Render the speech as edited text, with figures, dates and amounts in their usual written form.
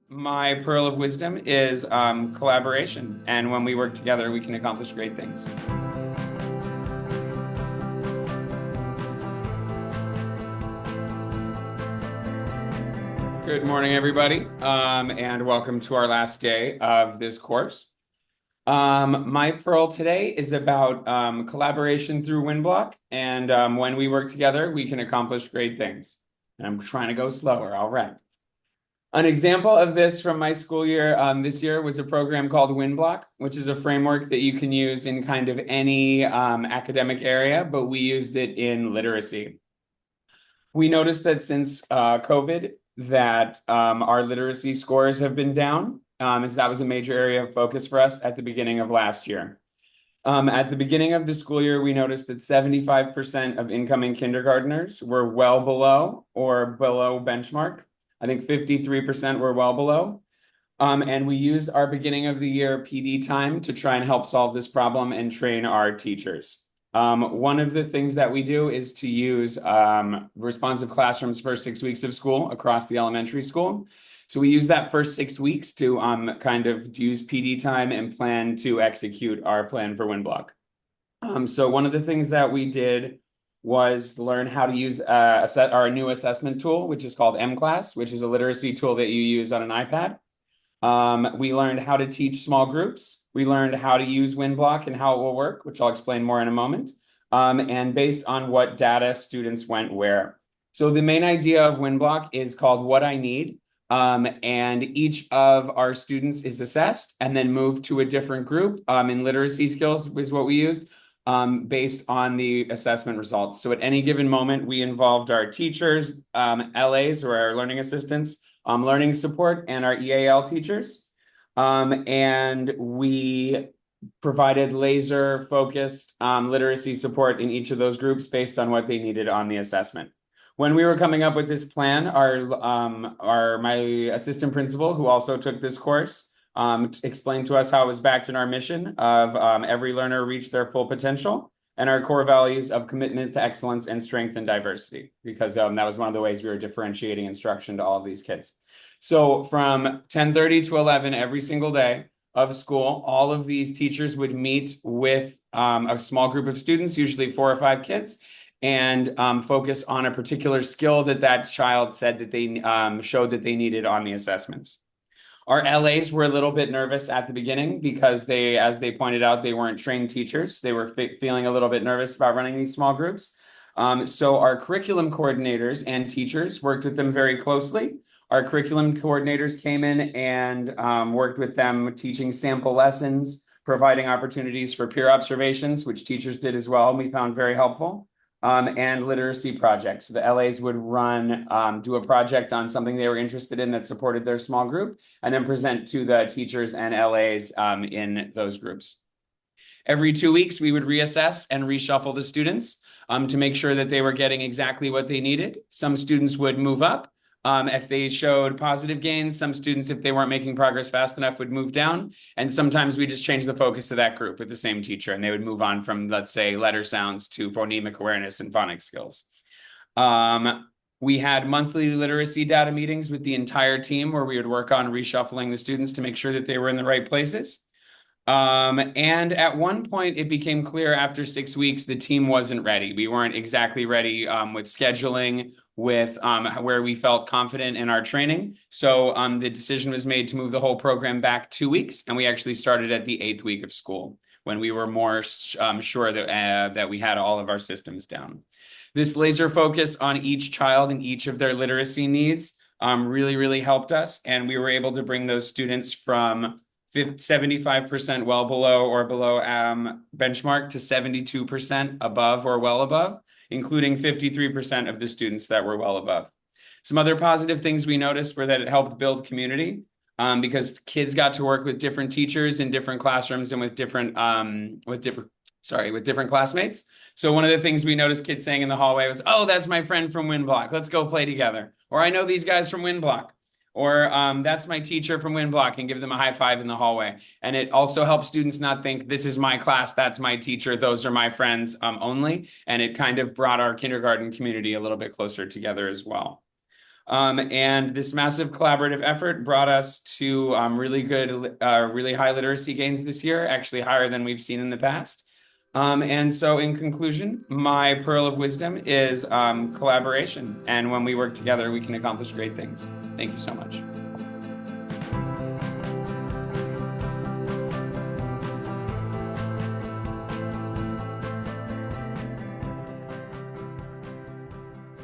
My pearl of wisdom is collaboration. And when we work together, we can accomplish great things. Good morning, everybody, and welcome to our last day of this course. My pearl today is about collaboration through WinBlock, and when we work together, we can accomplish great things. And I'm trying to go slower. All right. An example of this from my school year this year was a program called WinBlock, which is a framework that you can use in kind of any academic area, but we used it in literacy. We noticed that since COVID, that our literacy scores have been down. As that was a major area of focus for us at the beginning of last year. At the beginning of the school year, we noticed that 75% of incoming kindergartners were well below or below benchmark. I think 53% were well below. And we used our beginning of the year PD time to try and help solve this problem and train our teachers. One of the things that we do is to use responsive classrooms for 6 weeks of school across the elementary school. So we use that first 6 weeks to kind of use PD time and plan to execute our plan for WinBlock. So one of the things that we did was learn how to use our new assessment tool, which is called MClass, which is a literacy tool that you use on an iPad. We learned how to teach small groups. We learned how to use WinBlock and how it will work, which I'll explain more in a moment, and based on what data students went where. So the main idea of WinBlock is called What I Need, and each of our students is assessed and then moved to a different group in literacy skills is what we used based on the assessment results. So at any given moment, we involved our teachers, LAs or our learning assistants, learning support, and our EAL teachers. And we provided laser focused literacy support in each of those groups based on what they needed on the assessment. When we were coming up with this plan, my assistant principal, who also took this course, explained to us how it was backed in our mission of every learner reach their full potential and our core values of commitment to excellence and strength and diversity, because that was one of the ways we were differentiating instruction to all of these kids. So from 10:30 to 11 every single day of school, all of these teachers would meet with a small group of students, usually 4 or 5 kids, and focus on a particular skill that child said that they showed that they needed on the assessments. Our LAs were a little bit nervous at the beginning because as they pointed out, they weren't trained teachers. They were feeling a little bit nervous about running these small groups. So our curriculum coordinators and teachers worked with them very closely. Our curriculum coordinators came in and worked with them, teaching sample lessons, providing opportunities for peer observations, which teachers did as well, and we found very helpful. And literacy projects. So the LAs would do a project on something they were interested in that supported their small group, and then present to the teachers and LAs in those groups. Every 2 weeks, we would reassess and reshuffle the students to make sure that they were getting exactly what they needed. Some students would move up if they showed positive gains. Some students, if they weren't making progress fast enough, would move down. And sometimes we just changed the focus of that group with the same teacher, and they would move on from, let's say, letter sounds to phonemic awareness and phonics skills. We had monthly literacy data meetings with the entire team where we would work on reshuffling the students to make sure that they were in the right places. And at one point, it became clear after 6 weeks, the team wasn't ready. We weren't exactly ready with scheduling, with where we felt confident in our training. So the decision was made to move the whole program back 2 weeks, and we actually started at the 8th week of school when we were more sure that we had all of our systems down. This laser focus on each child and each of their literacy needs really, really helped us, and we were able to bring those students from 75% well below or below benchmark to 72% above or well above, including 53% of the students that were well above. Some other positive things we noticed were that it helped build community because kids got to work with different teachers in different classrooms and with different classmates. So one of the things we noticed kids saying in the hallway was, "Oh, that's my friend from WinBlock. Let's go play together." Or, "I know these guys from WinBlock." Or that's my teacher from WinBlock, and give them a high five in the hallway. And it also helps students not think this is my class, that's my teacher, those are my friends only. And it kind of brought our kindergarten community a little bit closer together as well. And this massive collaborative effort brought us to really good, really high literacy gains this year, actually higher than we've seen in the past. And so, in conclusion, my pearl of wisdom is collaboration. And when we work together, we can accomplish great things. Thank you so much.